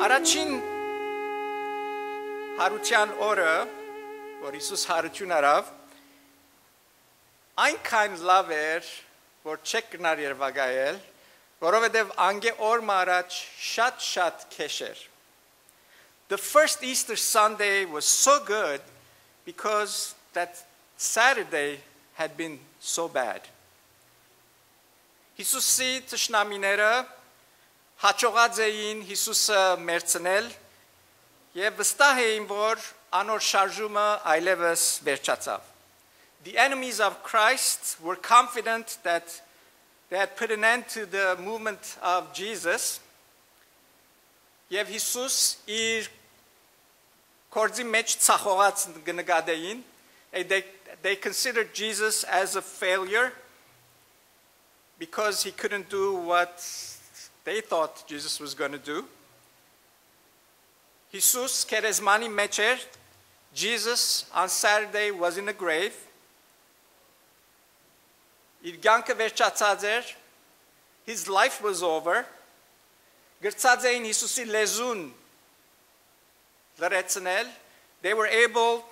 Առաջին հարության օրը, որ Հիսուս հարություն արավ, այնքան լավ էր, որ չեք գնար երվագայել, որովհետև անգե օրը առաջ շատ քեշ էր. The first Easter Sunday was so good because that Saturday had been so bad. Հիսուսի թշնամիները հաջողած էին Հիսուսը մերցնել եւ վստահ էին, որ անոր շարժումը այլևս վերջացավ. The enemies of Christ were confident that they had put an end to the movement of Jesus. Եվ Հիսուս իր կորձի մեջ ցախողած գնկադեին, they considered Jesus as a failure because he couldn't do what they thought Jesus was going to do. Hիսուս քերեզմանի մեջ էր. Jesus on Saturday was in a grave. Իր կյանքը վերջացած էր. His life was over. Գրծած էին Հիսուսի լեզուն լրացնել. They were able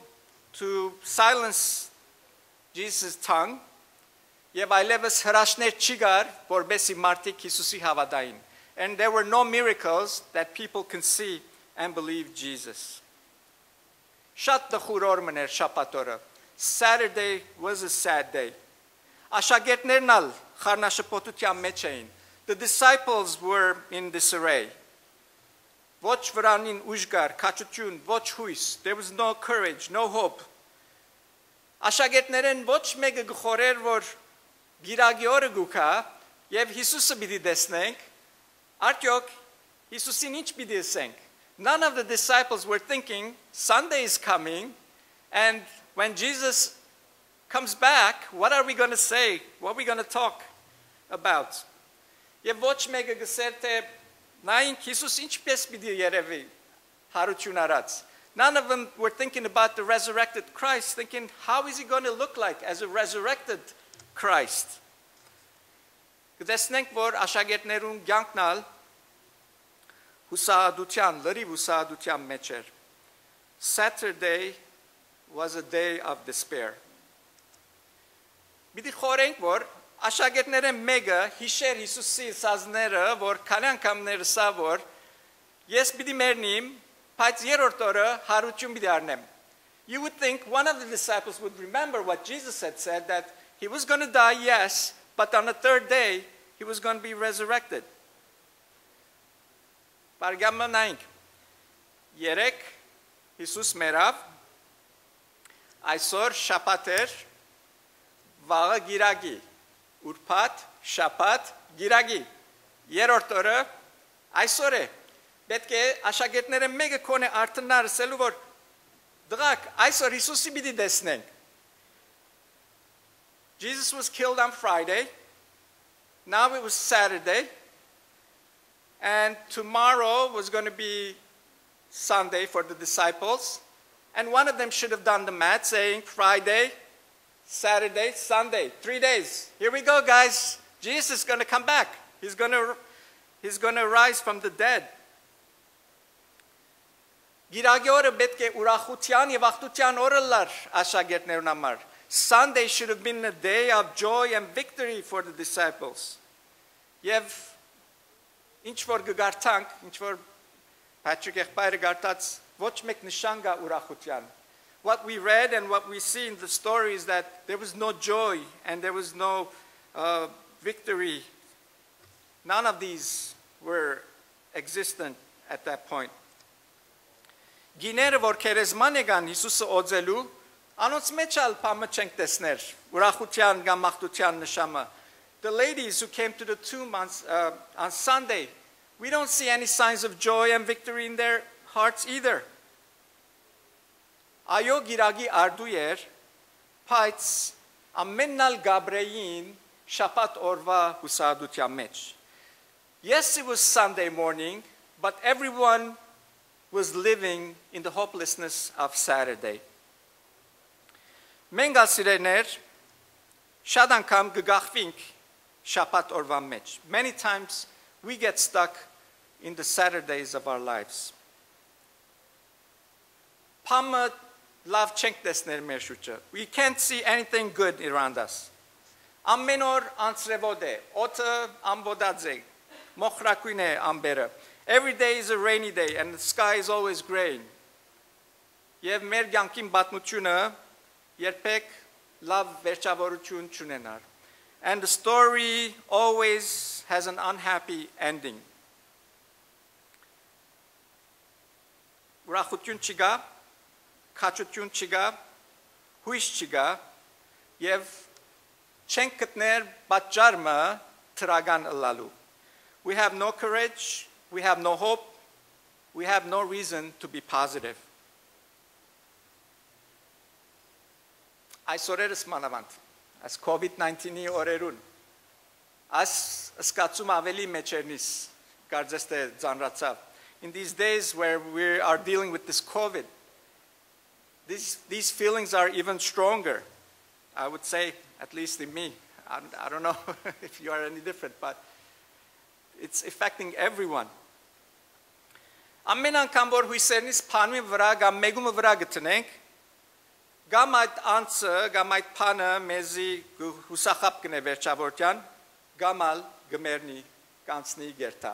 to silence Jesus' tongue. Եվ այլևս հրաշներ չի գար, որբեսի մարդիկ Հիսուսի հավատային. And there were no miracles that people can see and believe Jesus. Շատ դխուր օր մներ շաբաթ օրը. Saturday was a sad day. Աշակերտներն ալ խառնաշփոթության մեջ էին. The disciples were in disarray. Ոչ վրանին ուժ գար, քաջություն, ոչ հույս. There was no courage, no hope. Աշակերտներն ոչ մեկը գխորեր, որ գիրագի օրը գուքա, եւ Հիսուսը պիտի տեսնենք. Արդյոք Հիսուսին ինչ պիտի ասենք? None of the disciples were thinking, Sunday is coming, and when Jesus comes back, what are we going to say? What are we going to talk about? Եվ ոչ մեկը գսեր թե նայենք Հիսուս ինչպես պիտի երևի հարություն արած. None of them were thinking about the resurrected Christ, thinking, how is he going to look like as a resurrected Christ? Կտեսնենք, որ աշակերտներուն կյանքնալ հուսահատության, լրիվ հուսահատության մեջ էր. Saturday was a day of despair. Պիտի խորենք, որ աշակերտները մեկը հիշեր Հիսուսի սազները, որ քանի անգամ ներսա, որ ես պիտի մեռնիմ, բայց երրորդ օրը հարություն պիտի առնեմ. You would think one of the disciples would remember what Jesus had said, that he was going to die, yes, but on the third day, he was going to be resurrected. Պարգամնայինք, երեք Հիսուս մերավ, այսօր շաբաթ էր, վաղը գիրագի, ուրբաթ, շաբաթ, գիրագի, երրորդ օրը այսօր է. Պետք է աշակերտները մեկը կոնե արթնար ասելու, որ դղակ, այսօր Հիսուսի պիտի տեսնենք. Jesus was killed on Friday. Now it was Saturday. And tomorrow was going to be Sunday for the disciples. And one of them should have done the math, saying Friday, Saturday, Sunday, 3 days. Here we go, guys. Jesus is going to come back. He's going to rise from the dead. Գիրագի օրը պետք է ուրախության եւ աղտության օրը լար աշակերտներուն համար. Sunday should have been a day of joy and victory for the disciples. Եվ ինչ որ գարտանք, ինչ որ Patrick եղբայրը գարտած ոչ մեկ նշան գա ուրախության. What we read and what we see in the story is that there was no joy and there was no victory. None of these were existent at that point. Գիները, որ քերեզման եկան Հիսուսը օձելու, անոնց մեջ ալ պամը չենք տեսներ, ուրախության կամ աղտության նշամը. The ladies who came to the tomb on Sunday, we don't see any signs of joy and victory in their hearts either. Այո, գիրագի արդու էր, բայց ամենալ Գաբրեին շաբաթ օրվա հուսահատության մեջ. Yes, it was Sunday morning, but everyone was living in the hopelessness of Saturday. Մենք ասիրեներ շատ անգամ գգախվինք շաբաթ օրվա մեջ. Many times we get stuck in the Saturdays of our lives. Pamma love չենք տեսներ մեր շուրջը. We can't see anything good around us. Ամեն օր անցրևոտ է, օդը ամբոդած է, մոխրակույն է ամբերը. Every day is a rainy day and the sky is always gray. Եվ մեր կյանքին պատմությունը երբեք լավ վերջավորություն չունենար. And the story always has an unhappy ending. Ուրախություն չկա, քաջություն չկա, հույս չկա, եւ չենք գտներ պատճառը տրական ըլլալու. We have no courage, we have no hope, we have no reason to be positive. Այսօրերս մանավանդ, as COVID-19-ի օրերուն, as սկացում ավելի մեջերնից, կարծես թե ծանրացավ. In these days where we are dealing with this COVID, these feelings are even stronger. I would say, at least in me. I don't know if you are any different, but it's affecting everyone. Ամեն անգամ որ հույսերնից փանումի վրա կամ մեգումը վրա գտնենք, կամ այդ անձը, կամ այդ փանը մեզի հուսախապ կնե վերջավորության, կամ ալ գմերնի կանցնի գերտա.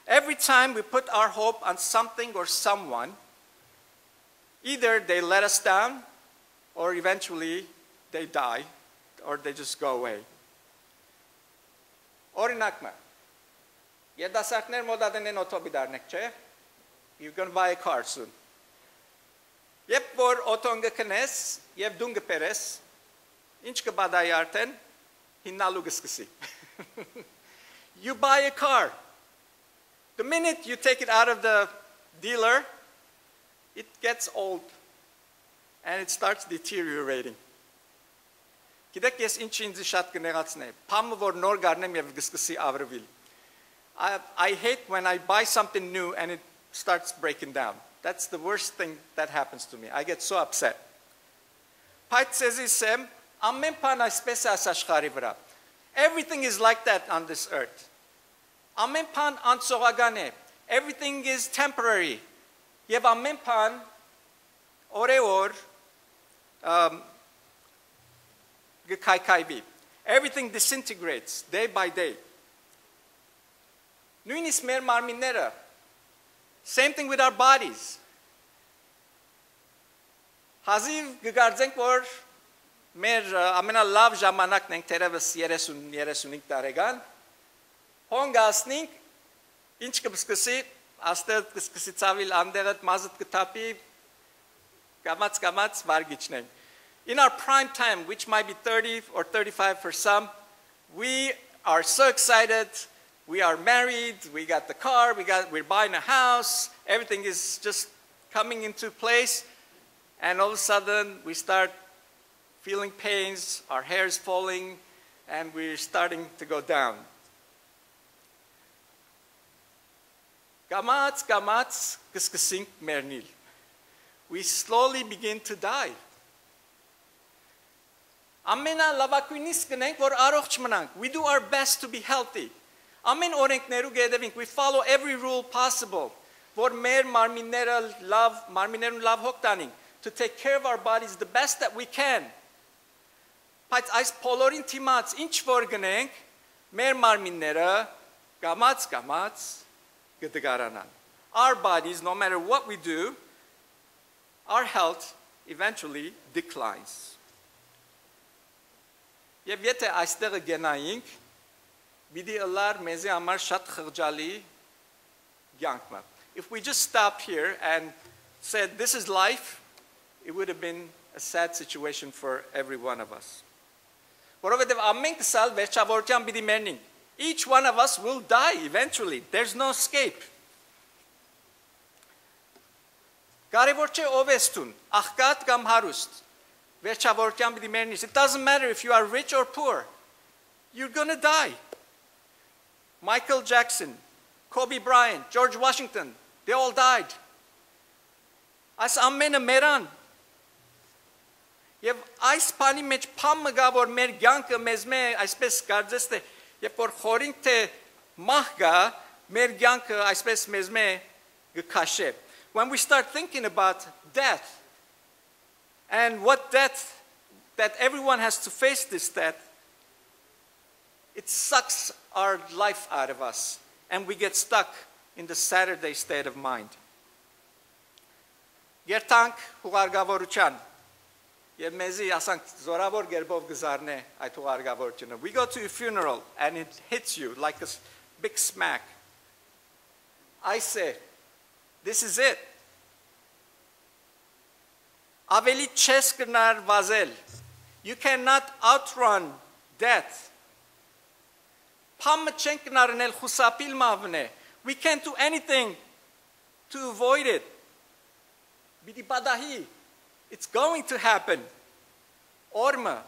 Every time we put our hope on something or someone, either they let us down, or eventually they die, or they just go away. Օրինակը, երդասարտներ մոդադեն օտոբի դարնեք, չէ? You're going to buy a car soon. Եվ որ օտոն գքնես, եւ դուն գպերես, ինչ կբադայի արդեն, հիննալու գսկսի. You buy a car. The minute you take it out of the dealer, it gets old and it starts deteriorating. Գիտեք ես ինչ ինձ շատ կներացնե, փամը որ նոր գարնեմ եւ գսկսի ավրվիլ. I hate when I buy something new and it starts breaking down. That's the worst thing that happens to me. I get so upset. Everything is like that on this earth. Everything is temporary. Everything disintegrates day by day. Same thing with our bodies. Հազիվ գգարձենք, որ մեր ամենալավ ժամանակն ենք թերևս 30-35 տարեկան, հոնգասնինք, ինչ կսկսի, աստեղ կսկսի ծավիլ անդեղդ մազդ կտապի, կամաց վարգիչնենք. In our prime time, which might be 30 or 35 for some, we are so excited. We are married, we got the car, we're buying a house, everything is just coming into place, and all of a sudden we start feeling pains, our hair is falling, and we're starting to go down. Gamatz, kskasink mernil. We slowly begin to die. Amena lavakunis g'nենք, որ առողջ մնանք. We do our best to be healthy. Amen օրենքներու գեդևինք, we follow every rule possible. Որ մեր մարմիններուն լավ հոգ տանենք, to take care of our bodies the best that we can. Բայց այս բոլորին թիմած ինչ որ գնենք, մեր մարմինները կամաց կդգարանան. Our bodies, no matter what we do, our health eventually declines. Եվ եթե այստեղը գնայինք, if we just stopped here and said, this is life, it would have been a sad situation for every one of us. Each one of us will die eventually. There's no escape. It doesn't matter if you are rich or poor. You're going to die. Michael Jackson, Kobe Bryant, George Washington, they all died. As ամենը մերան. Եվ այս բանի մեջ փամը գա, որ մեր կյանքը մեզ այսպես կարծես թե, երբ որ խորինք թե մահ գա, մեր կյանքը այսպես մեզ գքաշե. When we start thinking about death and what death, that everyone has to face this death, it sucks our life out of us and we get stuck in the Saturday state of mind. Երթանք հուղարկավորության եւ մեզի ասանք զորավոր գերբով գզարնե այդ հուղարկավորությունը. We go to a funeral and it hits you like a big smack. I say, this is it. Ավելի չես կնար վազել. You cannot outrun death. Փամը չենք կնարնել խուսապիլ մավնե. We can't do anything to avoid it. It's going to happen. Orma.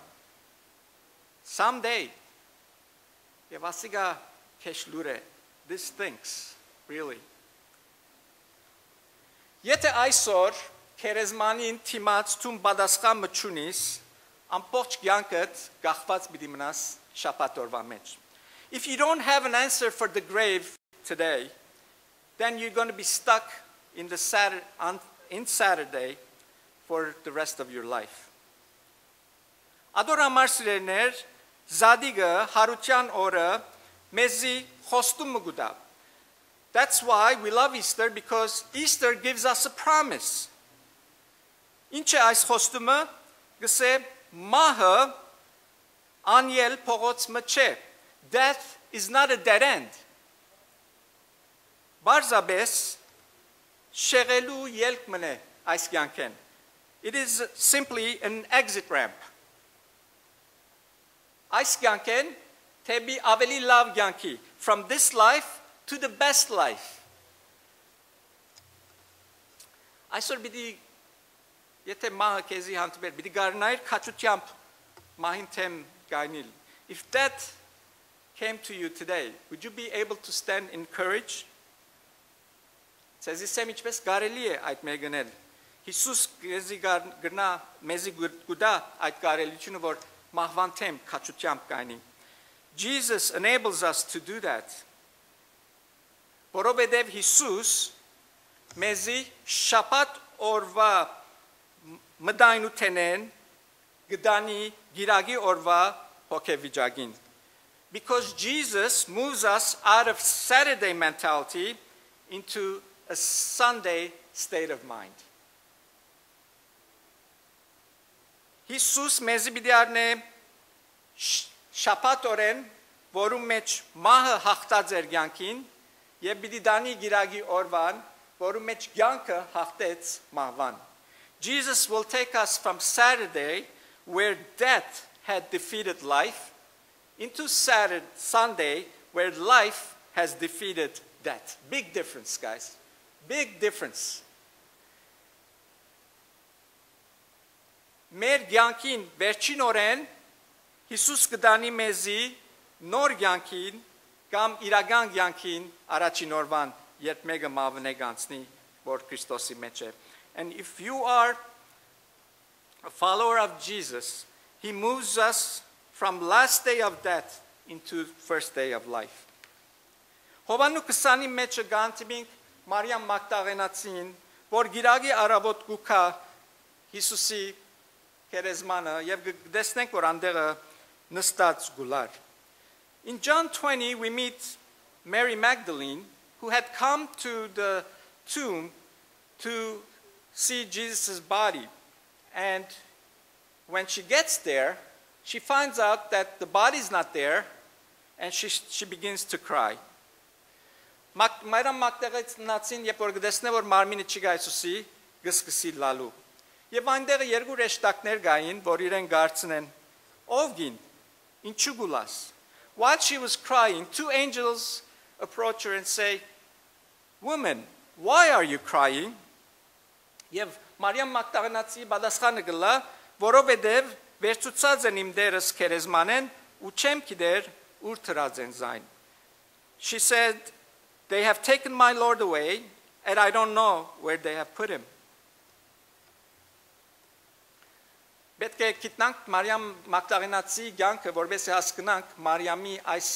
Someday. This stinks, really. Եթե այսօր քերեզմանին թիմած թում բադասխան մչունիս, ամբողջ կյանքդ գախված պիտի մնաս շաբաթ օրվա մեջ. If you don't have an answer for the grave today, then you're going to be stuck in the Saturday for the rest of your life. Adorամար սիրելիներ, Զադիգը հարության օրը մեզի խոստում գուտա. That's why we love Easter, because Easter gives us a promise. Ինչ է այս խոստումը? Գսե մահը անյել փողոց մը չէ. Death is not a dead end. Բարձաբես շեղելու ելք մնե այս կյանքեն. It is simply an exit ramp. Այս կյանքեն թեպի ավելի լավ կյանքի, from this life to the best life. Այսօր պիտի եթե մահը քեզի հանդիպեր, պիտի գարնայր քաչությամբ մահին թեմ գայնիլ. If death came to you today, would you be able to stand in courage? Ցեզի սեմ ինչպես կարելի է այդ մեկնել. Հիսուս քեզի գնա մեզի գուտա այդ կարելիությունը, որ մահվան թեմ քաչությամբ գայնի. Jesus enables us to do that. Որովհետև Հիսուս մեզի շաբաթ օրվա մդայնութենեն գդանի գիրագի օրվա հոգեվիճակին. Because Jesus moves us out of Saturday mentality into a Sunday state of mind. Հիսուս մեզի պիտի առնե շաբաթ օրեն, որում մեջ մահը հաղթած էր կյանքին, եւ պիտի դանի գիրագի օրվան, որում մեջ կյանքը հաղթեց մահվան. Jesus will take us from Saturday, where death had defeated life, into Sunday, where life has defeated death. Big difference, guys. Big difference. Մեր կյանքին վերջին օրեն Հիսուս կդանի մեզի նոր կյանքին կամ իրական կյանքին առաջին օրվան, երբ մեկը մավնե գանցնի, որ Քրիստոսի մեջ է. And if you are a follower of Jesus, he moves us from last day of death into first day of life. Յովհաննու 20-ի մեջը գանցինք Մարիամ Մագդաղենացին, որ գիրագի արաբոտ գուքա Հիսուսի քերեզմանը եւ դեսնենք որ անդեղը նստած գուլար. In John 20 we meet Mary Magdalene, who had come to the tomb to see Jesus' body, and when she gets there she finds out that the body's not there, and she begins to cry. Մարիամ Մագդաղենացին երբ որ գտեսնե որ մարմինը չկա Հիսուսի, գսկսի լալու. Եվ այնտեղ երկու ռեշտակներ գային, որ իրեն գարցնեն. Ով գին, ինչու գուլաս? While she was crying, two angels approach her and say, Woman, why are you crying? Եվ Մարիամ Մագդաղենացի պատասխանը գլա, որովհետև վերցուցած են իմ դերս քերեզմանեն ու չեմ գիտեր ուր թրած են զայն. She said, They have taken my Lord away, and I don't know where they have put him. Պետք է գիտնանք Մարիամ Մագդաղենացի կյանքը, որովհետեւ հասկանանք Մարիամի այս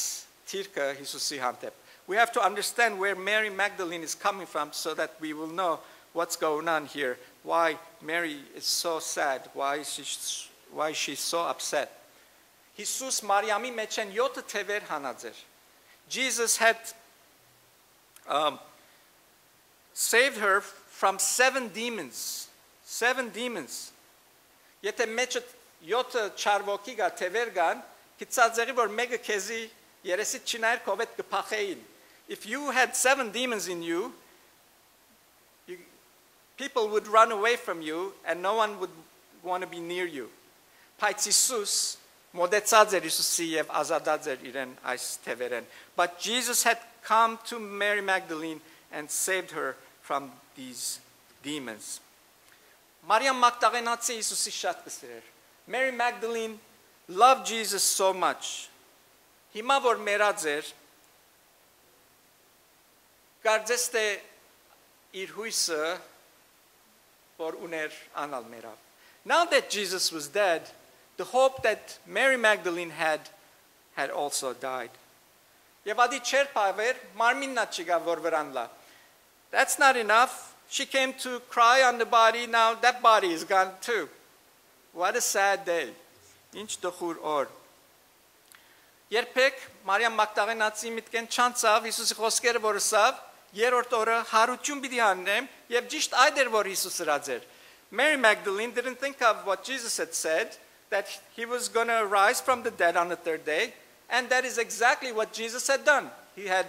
թիրքը Հիսուսի հանդեպ. we have to understand where Mary Magdalene is coming from so that we will know what's going on here, why Mary is so sad, why she's so upset. Jesus Մարիամի մեջ են 7 թևեր հանած էր. Jesus had saved her from 7 demons. 7 demons. Եթե մեջը 7 չարվոքի գա թևեր գան, գիծածեղի որ մեկը քեզի երեսի չնայր կովետ կփախեին. If you had 7 demons in you, people would run away from you and no one would want to be near you. Բայց Իսուս մոդեցած էր Իսուսի եւ ազատած էր իրեն այս թևերեն. But Jesus had come to Mary Magdalene and saved her from these demons. Մարիամ Մագդաղենացի Իսուսի շատ կսիրեր. Mary Magdalene loved Jesus so much. Հիմա որ մեռած էր, կարծես թե իր հույսը որ ուներ անալ մեռավ. Now that Jesus was dead, the hope that Mary Magdalene had also died. Եվ ադի չեր պավեր, մարմիննա չգա որ վրան լա. That's not enough. She came to cry on the body, now that body is gone too. What a sad day. Ինչ տխուր օր. Երբեք Մարիամ Մագդաղենացի միտքեն չանցավ Հիսուսի խոսքերը որ ասավ, երրորդ օրը հարություն պիտի անեմ եւ ճիշտ այդ էր որ Հիսուս ըրած էր. Mary Magdalene didn't think of what Jesus had said, that he was going to rise from the dead on the 3rd day, and that is exactly what Jesus had done. He had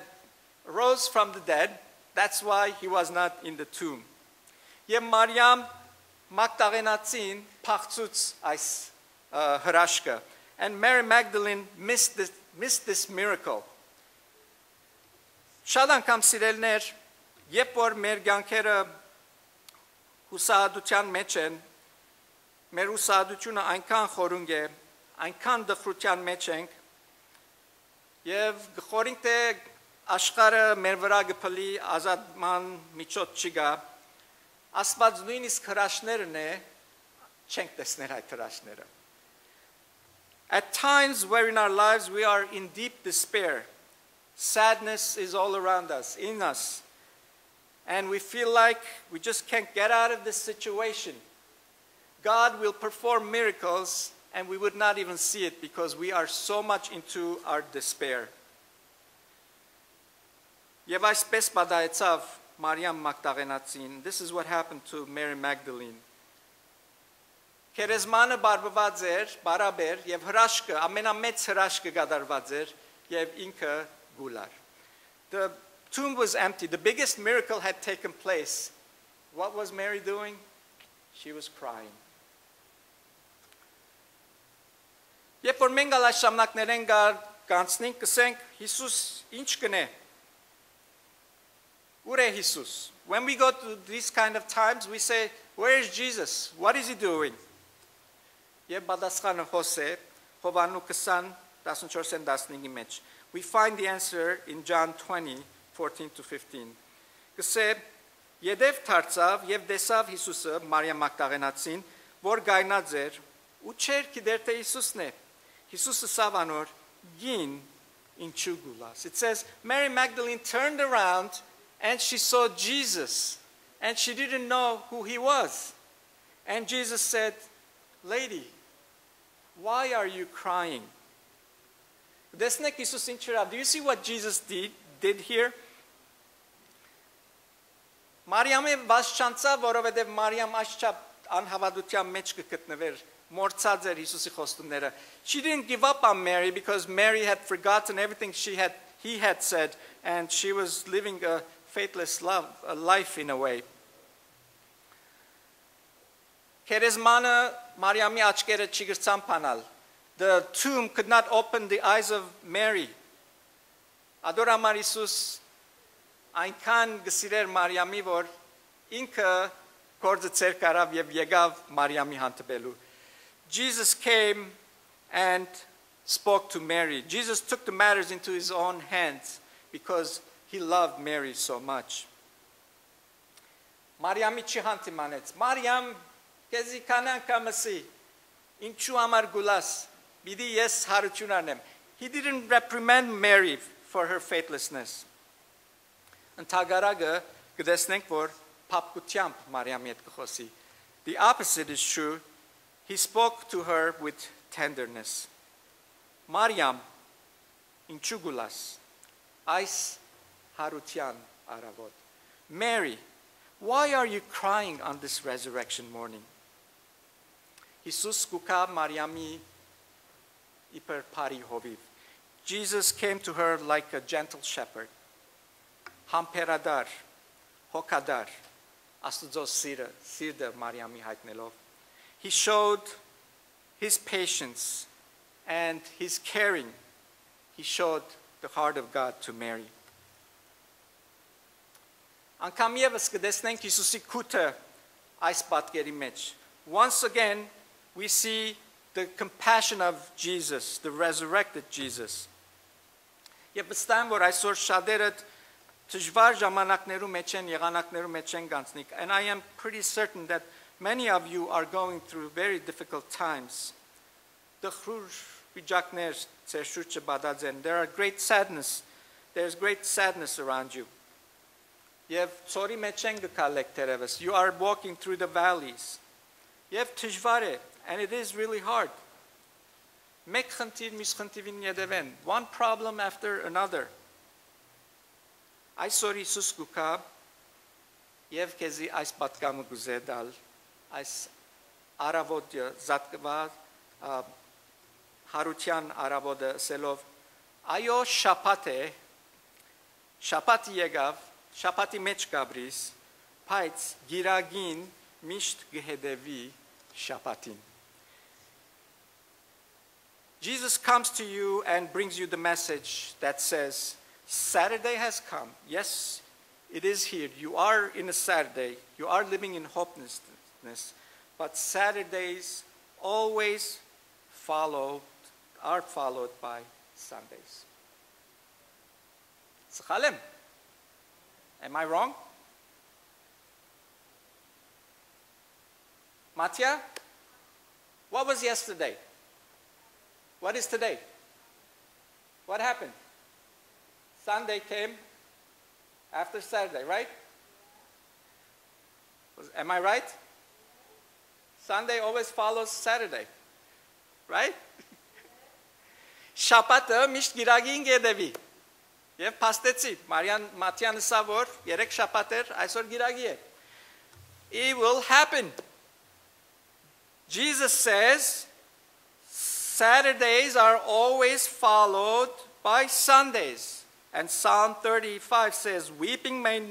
rose from the dead. That's why he was not in the tomb. Եվ Մարիամ Մագդաղենացին փախցուց այս հրաշքը. And Mary Magdalene missed this miracle. Շատ անգամ սիրելներ, երբ որ մեր կյանքերը հուսահատության մեջ են, մեր հուսահատությունը այնքան խորունգ է, այնքան դխրության մեջ ենք, եւ գխորինք թե աշխարհը մեր վրա գփլի ազատման միջոց չկա, Աստված նույնիսկ հրաշներն է, չենք տեսներ այդ հրաշները. At times where in our lives we are in deep despair, sadness is all around us, in us, and we feel like we just can't get out of this situation. God will perform miracles and we would not even see it because we are so much into our despair. Եվ այսպես պատահեցավ Մարիամ Մագդաղենացին. This is what happened to Mary Magdalene. Քերեզմանը բարբված էր, բարաբեր եւ հրաշքը, ամենամեծ հրաշքը կատարված էր եւ ինքը գուլար. The tomb was empty. The biggest miracle had taken place. What was Mary doing? She was crying. Երբ որ մենք այս ժամանակներեն կանցնենք, կսենք Հիսուս ինչ կնե? Ուր է Հիսուս? When we go to these kind of times, we say, where is Jesus? What is he doing? Եվ պատասխանը Հոսե, Յովհաննու 20:14-15-ի մեջ. We find the answer in John 20:14-15. Կսե, Եդև դարձավ եւ տեսավ Հիսուսը Մարիամ Մագդաղենացին, որ գայնած էր, ու չէր գիտեր թե Հիսուսն է. Հիսուսը ասավ անոր, գին ինչու գուլաս. It says Mary Magdalene turned around and she saw Jesus and she didn't know who he was. And Jesus said, Lady, why are you crying? Do you see what Jesus did here? Մարիամը վազ չանցավ, որովհետև Մարիամ աշխապ անհավատության մեջ կգտնվեր, մորցած էր Հիսուսի խոստումները. She didn't give up on Mary because Mary had forgotten everything he had said and she was living a faithless life in a way. Քերեզմանը Մարիամի աչքերը չգրցան փանալ. The tomb could not open the eyes of Mary. Adorama Isus այնքան գսիրեր Մարիամի, որ ինքը կորձը ծեր կարավ եւ եկավ Մարիամի հանդիպելու. Jesus came and spoke to Mary. Jesus took the matters into his own hands because he loved Mary so much. Մարիամի չի հանդիմանեց. Մարիամ, քեզի կանան կամսի. Ինչու համար գուլաս? Բիդի ես հարություն անեմ. He didn't reprimand Mary for her faithlessness. Ընթագարակը կտեսնենք, որ փափկությամբ Մարիամի հետ կխոսի. The opposite is true. He spoke to her with tenderness. Mariam, ինչու գուլաս, այս հարության արավոտ. Mary, why are you crying on this resurrection morning? Հիսուս կուքա Մարիամի իբր փարի հովիվ. Jesus came to her like a gentle shepherd. Համբերադար, հոգադար, Աստծո սիրտը Մարիամի հայտնելով. He showed his patience and his caring. He showed the heart of God to Mary. Անկամ ևս կտեսնենք Հիսուսի քութը այս պատկերի մեջ. Once again, we see the compassion of Jesus, the resurrected Jesus. Եվ վստահ եմ, որ այսօր շատերը դժվար ժամանակներու մեջ են, եղանակներու մեջ են գանցնիկ. And I am pretty certain that many of you are going through very difficult times. There are great sadness. There's great sadness around you. You are walking through the valleys. And it is really hard. One problem after another. Այսօր Հիսուս կուքա եւ քեզի այս պատկամը գուզեդալ այս արավոտը զատկված հարության արավոտը սելով այո շապատ է շապատի եկավ շապատի մեջ գաբրիս բայց գիրագին միշտ գհեդեվի շապատին. Jesus comes to you and brings you the message that says Saturday has come. Yes, it is here. You are in a Saturday. You are living in hopelessness. But Saturdays always are followed by Sundays. S'chalem. Am I wrong? Matya? What was yesterday? What is today? What happened? Sunday came after Saturday, right? Am I right? Sunday always follows Saturday, right? Շաբաթը միշտ գիրագին գեդեվի. Եվ փաստեցի, Մատյանը սա որ 3 շաբաթ էր, այսօր գիրագի է. It will happen. Jesus says Saturdays are always followed by Sundays. And Psalm 35 says, weeping may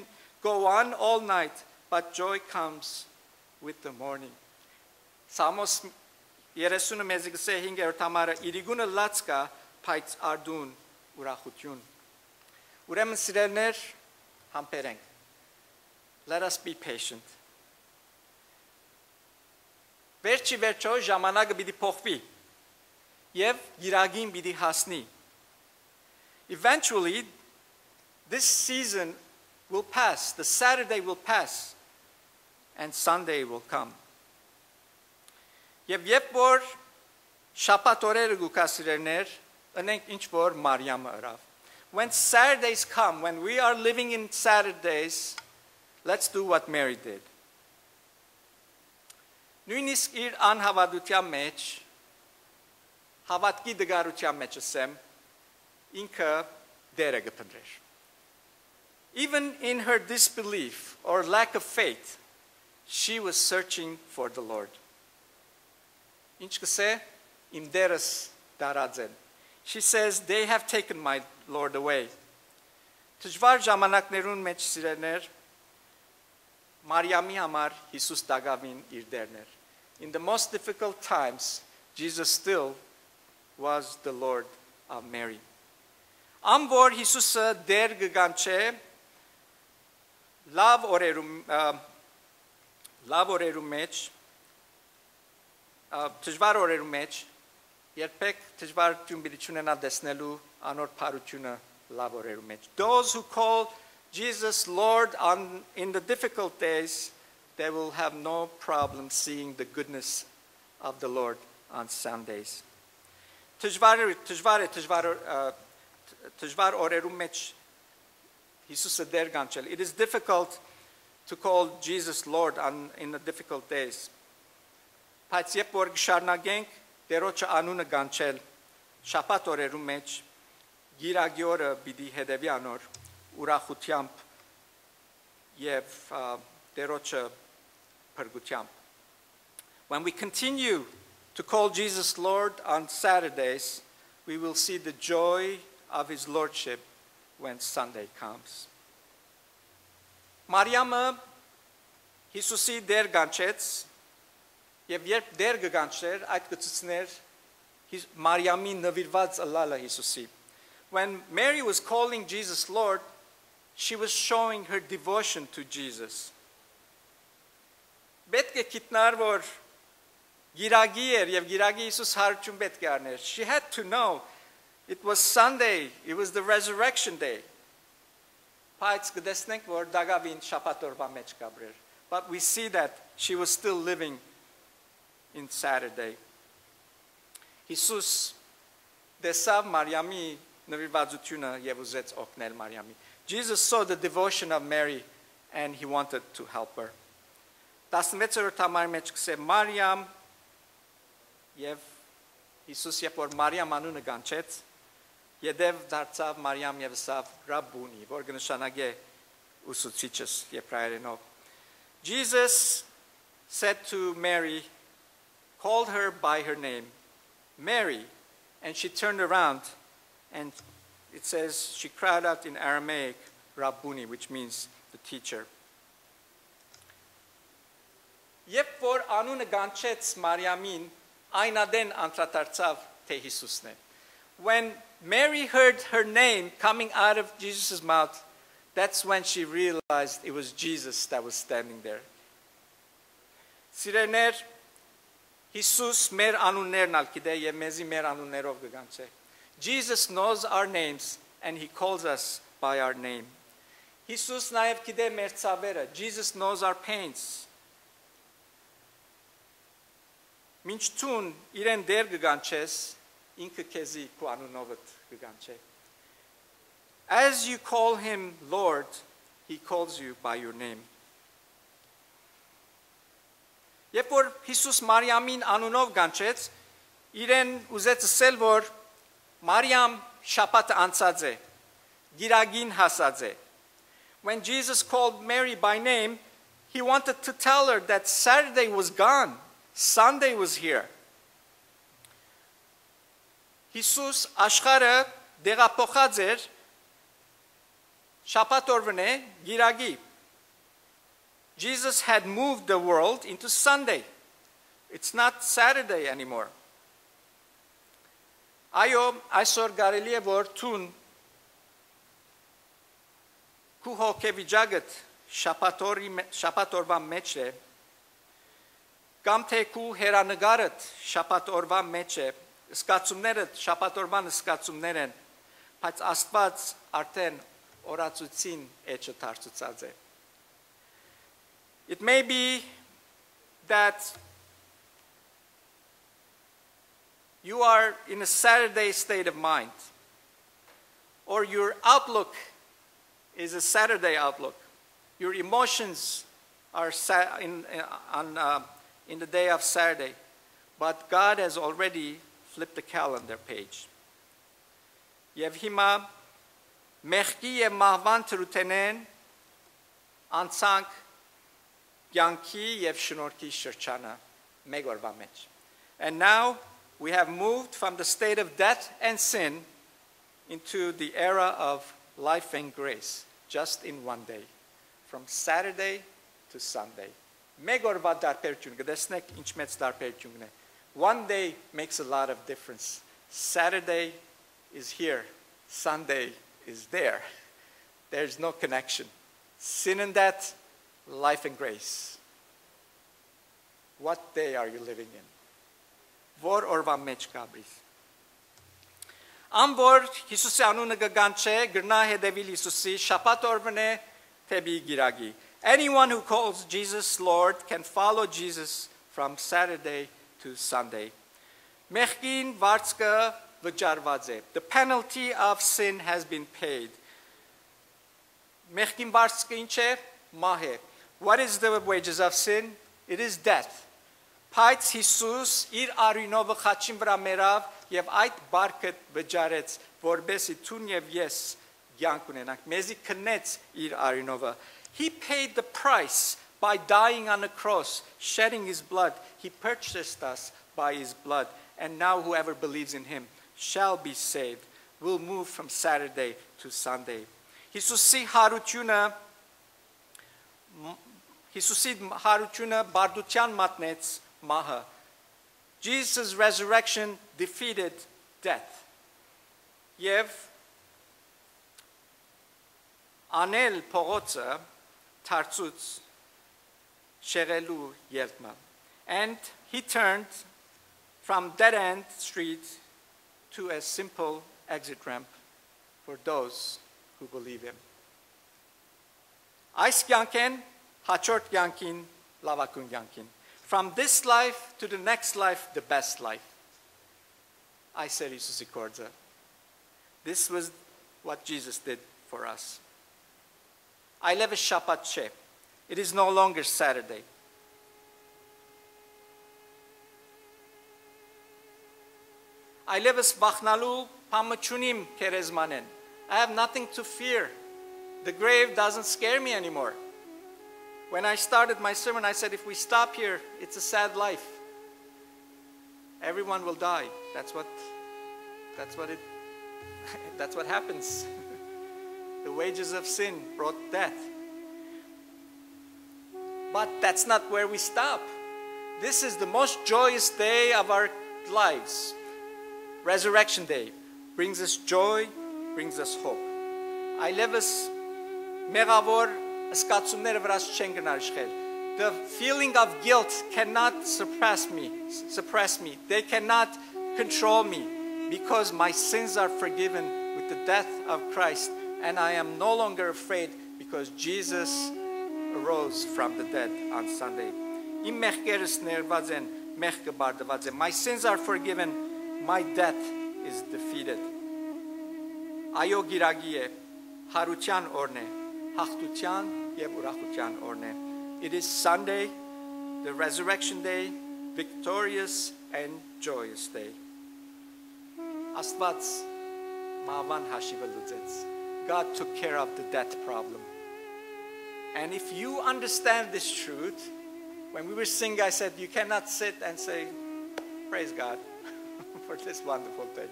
go on all night, but joy comes with the morning. Samos 30 մեզի գսե 5-րդ համարը իրիգունը լացկա, բայց արդուն ուրախություն. Ուրեմն սիրելներ, համբերենք. Let us be patient. Վերջի վերջո ժամանակը պիտի փոխվի եւ գիրագին պիտի հասնի. Eventually, this season will pass. The Saturday will pass. And Sunday will come. Եվ երբ որ շաբաթ օրերը գուկասիրերներ, ընենք ինչ որ Մարիամը ըրավ. When Saturdays come, when we are living in Saturdays, let's do what Mary did. Նույնիսկ իր անհավատության մեջ, հավատքի դգարության մեջ ասեմ, ինքը դերը գտնրեր. Even in her disbelief or lack of faith, she was searching for the Lord. Ինչ կսե, իմ դերս դարած են. She says, they have taken my Lord away. Դժվար ժամանակներուն մեջ սիրելներ, Մարիամի համար Հիսուս դագավին իր դերն էր. In the most difficult times, Jesus still was the Lord of Mary. Ամբոր Հիսուսը դեր գգանչե լավ օրերու մեջ դժվար օրերու մեջ երբեք դժվարություն պիտի չունենա տեսնելու անոր փառությունը լավ օրերու մեջ. Those who call Jesus Lord in the difficult days, they will have no problem seeing the goodness of the Lord on Sundays. Դժվար օրերու մեջ Հիսուսը դեր կանչել. It is difficult to call Jesus Lord in the difficult days. Բայց երբ որ գշարնագենք Տերոջը անունը կանչել շաբաթ օրերու մեջ գիրագի օրը պիտի հետևի անոր ուրախությամբ եւ Տերոջը փրկությամբ. When we continue to call Jesus Lord on Saturdays, we will see the joy of his lordship when Sunday comes. Մարիամը Հիսուսի դեր կանչեց եւ երբ դեր կկանչեր այդ կցուցներ Մարիամի նվիրված ըլլալը Հիսուսի. When Mary was calling Jesus Lord, she was showing her devotion to Jesus. Պետք է գիտնար որ գիրագի էր եւ գիրագի Հիսուս հարություն պետք է արներ. She had to know it was Sunday, it was the resurrection day. Բայց կտեսնենք որ դակավին շաբաթ օրվա մեջ կաբրեր. But we see that she was still living in Saturday. Հիսուս դեսավ Մարիամի նվիրվածությունը եւ ուզեց օգնել Մարիամի. Jesus saw the devotion of Mary and he wanted to help her. 16-րդ համարի մեջ կսե Մարիամ եւ Հիսուս երբ որ Մարիամ անունը կանչեց, յետև դարձավ Մարիամ եւ ասավ Ռաբունի, որ կնշանակե ուսուցիչս եբրայերենով. Jesus said to Mary, called her by her name, Mary, and she turned around and it says she cried out in Aramaic, Rabboni, which means the teacher. Երբ որ անունը կանչեց Մարիամին, այնադեն անդրադարձավ թե Հիսուսն է. When Mary heard her name coming out of Jesus' mouth, that's when she realized it was Jesus that was standing there. Սիրեներ, Հիսուս մեր անուններն ալ գիտե եւ մեզի մեր անուններով կգանչե. Jesus knows our names and he calls us by our name. Հիսուս նաեւ գիտե մեր ցավերը. Jesus knows our pains. Մինչ տուն իրեն դեր կգանչես, ինքը քեզի քո անունովդ կգանչե. As you call him Lord, he calls you by your name. Երբ որ Հիսուս Մարիամին անունով կանչեց, իրեն ուզեց ասել, որ Մարիամ շաբաթը անցած է, գիրագին հասած է. When Jesus called Mary by name, he wanted to tell her that Saturday was gone. Sunday was here. Հիսուս աշխարհը դեղափոխած էր շաբաթ օրվան է գիրագի. Jesus had moved the world into Sunday. It's not Saturday anymore. Այո, այսօր կարելի է որ տուն քու հոգեվիճակդ շաբաթ օրվա մեջ է կամ թե քու հերանագարդ շաբաթ օրվա մեջ է, սկացումներդ շաբաթ օրվան սկացումներ են, բայց Աստված արդեն օրացուցին էջը դարձուցած է. It may be that you are in a Saturday state of mind, or your outlook is a Saturday outlook. Your emotions are in the day of Saturday, but God has already flipped the calendar page. Եվ հիմա մեղքի եւ մահվան թրութենեն անցանք կյանքի եւ շնորհքի շրջանը մեկ օրվա մեջ. And now we have moved from the state of death and sin into the era of life and grace, just in one day, from Saturday to Sunday. Մեկ օրվա դարբերություն կտեսնեք ինչ մեծ դարբերություն է. One day makes a lot of difference. Saturday is here, Sunday is there. There's no connection. Sin and death, life and grace. What day are you living in? Որ օրվա մեջ կաբրիս. Ամբոր Հիսուսի անունը կգանչե, գրնա հետևիլ Հիսուսի, շաբաթ օրվան է թեբի գիրագի. Anyone who calls Jesus Lord can follow Jesus from Saturday to Sunday. Mechkin vartska v'jarvadze. The penalty of sin has been paid. Մեղքին բարձկը ինչ է? Մահ է. What is the wages of sin? It is death. Բայց Հիսուս իր արյունովը խաչին վրա մեռավ եւ այդ բարկը վճարեց, որբեսի ցուն եւ ես կյանք ունենանք։ Մեզի քնեց իր արյունովը. He paid the price by dying on the cross, shedding his blood. He purchased us by his blood. And now whoever believes in him shall be saved. We'll move from Saturday to Sunday. Հիսուսի հարությունը բարդության մատնեց մահը. Jesus' resurrection defeated death. Եվ անել փողոցը թարցուց շեղելու ելտմը. And he turned from dead-end street to a simple exit ramp for those who believe him. Այս կյանքեն հաջորդ կյանքին լավագույն կյանքին. From this life to the next life, the best life. Այս էր Հիսուսի կորձը. This was what Jesus did for us. Այլևս շաբաթ չէ. It is no longer Saturday. Այլևս բախնալու բամը չունիմ քերեզմանեն. I have nothing to fear. The grave doesn't scare me anymore. When I started my sermon, I said, if we stop here, it's a sad life. Everyone will die. That's what happens. The wages of sin brought death. But that's not where we stop. This is the most joyous day of our lives. Resurrection Day brings us joy, brings us hope. Այլևս մեղավոր սկացումները վրաց չեն գնալ իշխել. The feeling of guilt cannot suppress me. They cannot control me because my sins are forgiven with the death of Christ, and I am no longer afraid because Jesus arose from the dead on Sunday. Իմ մեղքերս ներված են, մեղքը բարդված է. My sins are forgiven, my death is defeated. Այո գիրագի է, հարության օրն է, հաղթության եւ ուրախության օրն է. It is Sunday, the resurrection day, victorious and joyous day. Աստված մահվան հաշիվը լուծեց. God took care of the death problem. And if you understand this truth, when we were singing, I said, you cannot sit and say, praise God for this wonderful day.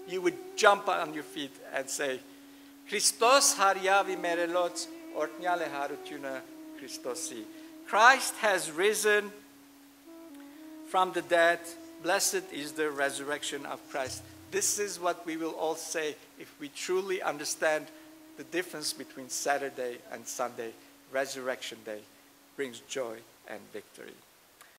You would jump on your feet and say, Christos հարյավի մերելոց օրտնյալ է հարությունը Քրիստոսի. Christ has risen from the dead. Blessed is the resurrection of Christ. This is what we will all say if we truly understand the difference between Saturday and Sunday. Resurrection Day brings joy and victory.